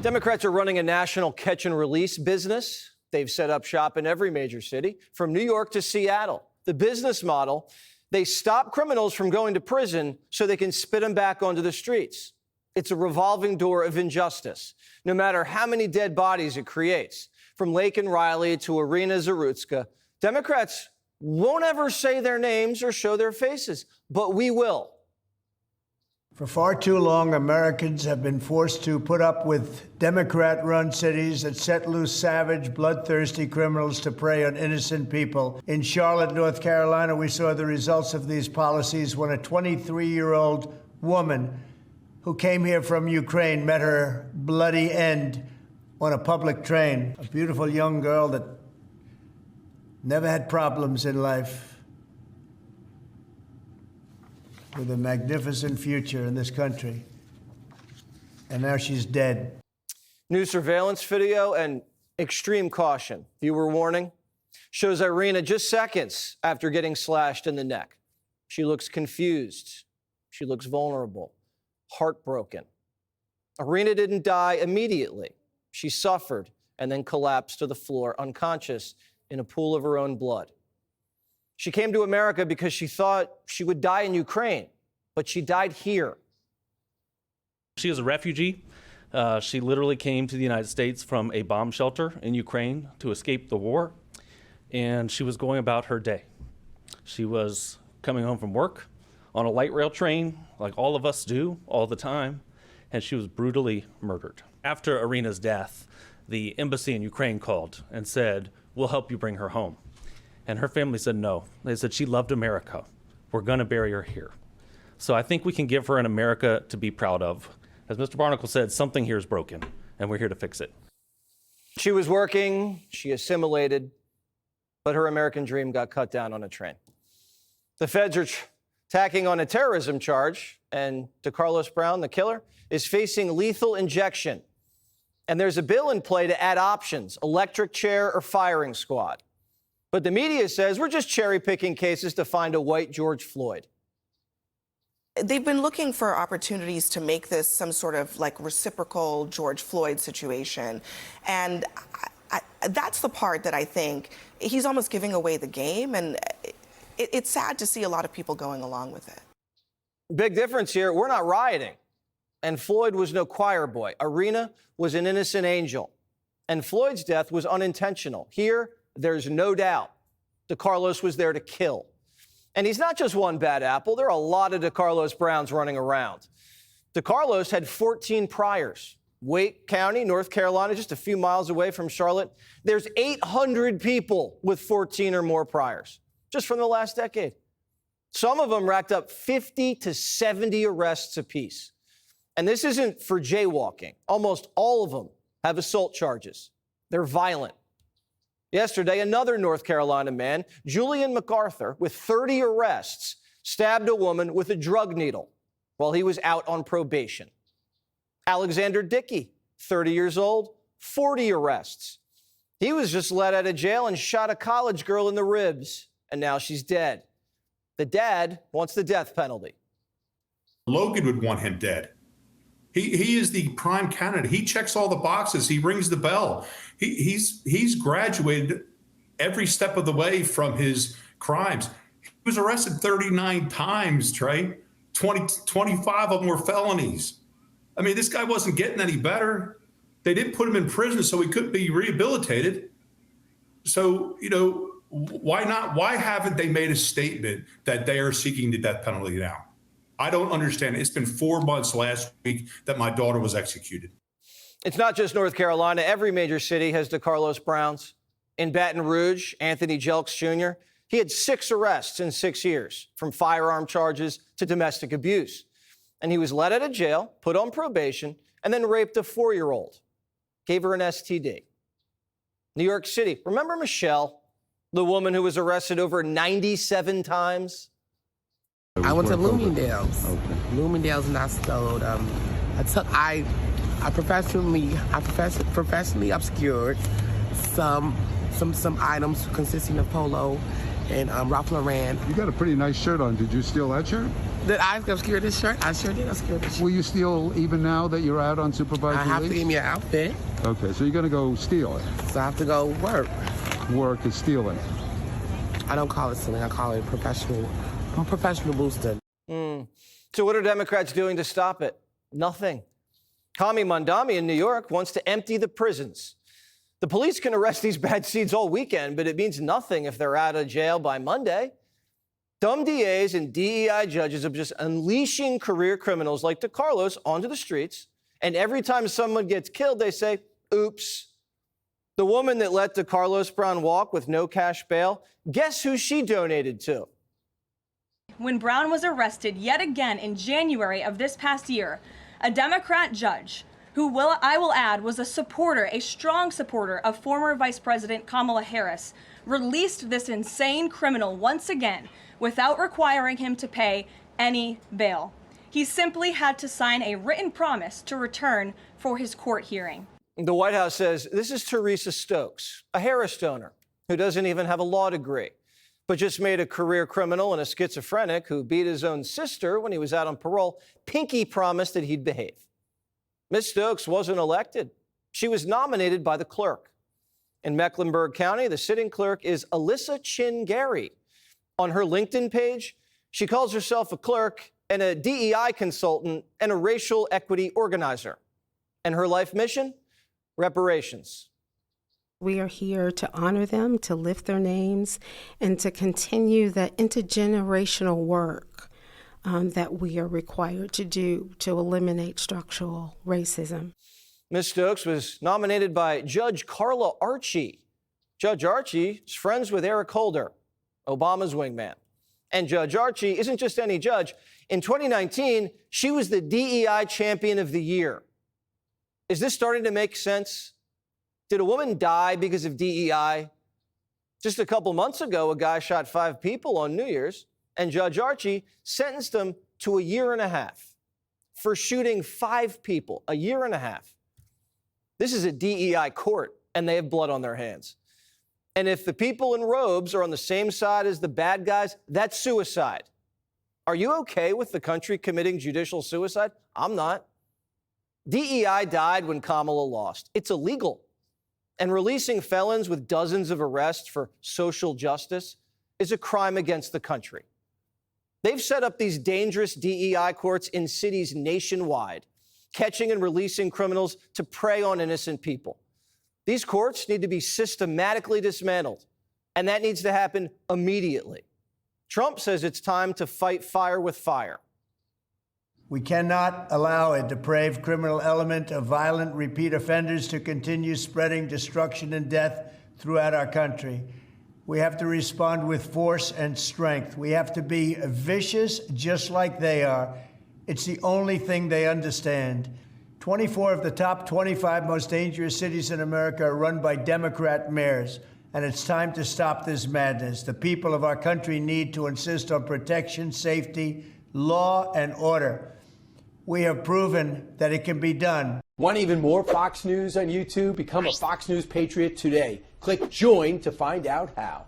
Democrats are running a national catch and release business. They've set up shop in every major city, from New York to Seattle. The business model, they stop criminals from going to prison so they can spit them back onto the streets. It's a revolving door of injustice, no matter how many dead bodies it creates. From Lake and Riley to Iryna Zarutska, Democrats won't ever say their names or show their faces, but we will. For far too long, Americans have been forced to put up with Democrat-run cities that set loose savage, bloodthirsty criminals to prey on innocent people. In Charlotte, North Carolina, we saw the results of these policies when a 23-year-old woman who came here from Ukraine met her bloody end on a public train. A beautiful young girl that never had problems in life, with a magnificent future in this country. And now she's dead. New surveillance video and extreme caution. Viewer warning shows Iryna just seconds after getting slashed in the neck. She looks confused. She looks vulnerable, heartbroken. Iryna didn't die immediately. She suffered and then collapsed to the floor, unconscious in a pool of her own blood. She came to America because she thought she would die in Ukraine, but she died here. She is a refugee. She literally came to the United States from a bomb shelter in Ukraine to escape the war, and she was going about her day. She was coming home from work on a light rail train, like all of us do all the time, and she was brutally murdered. After Iryna's death, the embassy in Ukraine called and said, "We'll help you bring her home." And her family said no. They said she loved America. We're going to bury her here. So I think we can give her an America to be proud of. As Mr. Barnacle said, something here is broken, and we're here to fix it. She was working, she assimilated, but her American dream got cut down on a train. The feds are tacking on a terrorism charge, and DeCarlos Brown, the killer, is facing lethal injection. And there's a bill in play to add options, electric chair or firing squad. But the media says we're just cherry-picking cases to find a white George Floyd. They've been looking for opportunities to make this some sort of like reciprocal George Floyd situation. And that's the part that I think he's almost giving away the game. And it's sad to see a lot of people going along with it. Big difference here. We're not rioting. And Floyd was no choir boy. Iryna was an innocent angel. And Floyd's death was unintentional. Here, there's no doubt DeCarlos was there to kill. And he's not just one bad apple. There are a lot of DeCarlos Browns running around. DeCarlos had 14 priors. Wake County, North Carolina, just a few miles away from Charlotte. There's 800 people with 14 or more priors, just from the last decade. Some of them racked up 50 to 70 arrests apiece. And this isn't for jaywalking. Almost all of them have assault charges. They're violent. Yesterday, another North Carolina man, Julian MacArthur, with 30 arrests, stabbed a woman with a drug needle while he was out on probation. Alexander Dickey, 30 years old, 40 arrests. He was just let out of jail and shot a college girl in the ribs, and now she's dead. The dad wants the death penalty. Logan would want him dead. He is the prime candidate. He checks all the boxes. He rings the bell. He's graduated every step of the way from his crimes. He was arrested 39 times, Trey. 25 of them were felonies. I mean, this guy wasn't getting any better. They didn't put him in prison so he couldn't be rehabilitated. So, why not? Why haven't they made a statement that they are seeking the death penalty now? I don't understand. It's been 4 months last week that my daughter was executed. It's not just North Carolina. Every major city has DeCarlos Browns. In Baton Rouge, Anthony Jelks Jr., he had 6 arrests in 6 years, from firearm charges to domestic abuse. And he was let out of jail, put on probation, and then raped a 4-year-old. Gave her an STD. New York City. Remember Michelle, the woman who was arrested over 97 times? I went to Bloomingdale's. Okay. Bloomingdale's, and I stole. I professionally obscured some items consisting of polo and Ralph Lauren. You got a pretty nice shirt on. Did you steal that shirt? Did I obscure this shirt? I sure did obscure this shirt. Will you steal even now that you're out on supervised I have release? to give me an outfit, Okay, so you're going to go steal it. so I have to go work. Work is stealing. I don't call it stealing. I call it professional boosting. So what are Democrats doing to stop it? Nothing. Kami Mandami in New York wants to empty the prisons. The police can arrest these bad seeds all weekend, but it means nothing if they're out of jail by Monday. Dumb DAs and DEI judges are just unleashing career criminals like DeCarlos onto the streets, and every time someone gets killed, they say, oops. The woman that let DeCarlos Brown walk with no cash bail, guess who she donated to? When Brown was arrested yet again in January of this past year, a Democrat judge, who I will add was a strong supporter of former Vice President Kamala Harris, released this insane criminal once again without requiring him to pay any bail. He simply had to sign a written promise to return for his court hearing. The White House says this is Teresa Stokes, a Harris donor who doesn't even have a law degree, but just made a career criminal and a schizophrenic who beat his own sister when he was out on parole. Pinky promised that he'd behave. Ms. Stokes wasn't elected. She was nominated by the clerk. In Mecklenburg County, the sitting clerk is Alyssa Chin Gary. On her LinkedIn page, she calls herself a clerk and a DEI consultant and a racial equity organizer. And her life mission? Reparations. We are here to honor them, to lift their names, and to continue the intergenerational work that we are required to do to eliminate structural racism. Ms. Stokes was nominated by Judge Carla Archie. Judge Archie is friends with Eric Holder, Obama's wingman. And Judge Archie isn't just any judge. In 2019, she was the DEI Champion of the Year. Is this starting to make sense? Did a woman die because of DEI? Just a couple months ago, a guy shot 5 people on New Year's, and Judge Archie sentenced him to a year and a half for shooting 5 people, a year and a half. This is a DEI court, and they have blood on their hands. And if the people in robes are on the same side as the bad guys, that's suicide. Are you okay with the country committing judicial suicide? I'm not. DEI died when Kamala lost. It's illegal. And releasing felons with dozens of arrests for social justice is a crime against the country. They've set up these dangerous DEI courts in cities nationwide, catching and releasing criminals to prey on innocent people. These courts need to be systematically dismantled, and that needs to happen immediately. Trump says it's time to fight fire with fire. We cannot allow a depraved criminal element of violent repeat offenders to continue spreading destruction and death throughout our country. We have to respond with force and strength. We have to be vicious just like they are. It's the only thing they understand. 24 of the top 25 most dangerous cities in America are run by Democrat mayors, and it's time to stop this madness. The people of our country need to insist on protection, safety, law, and order. We have proven that it can be done. Want even more Fox News on YouTube? Become a Fox News Patriot today. Click join to find out how.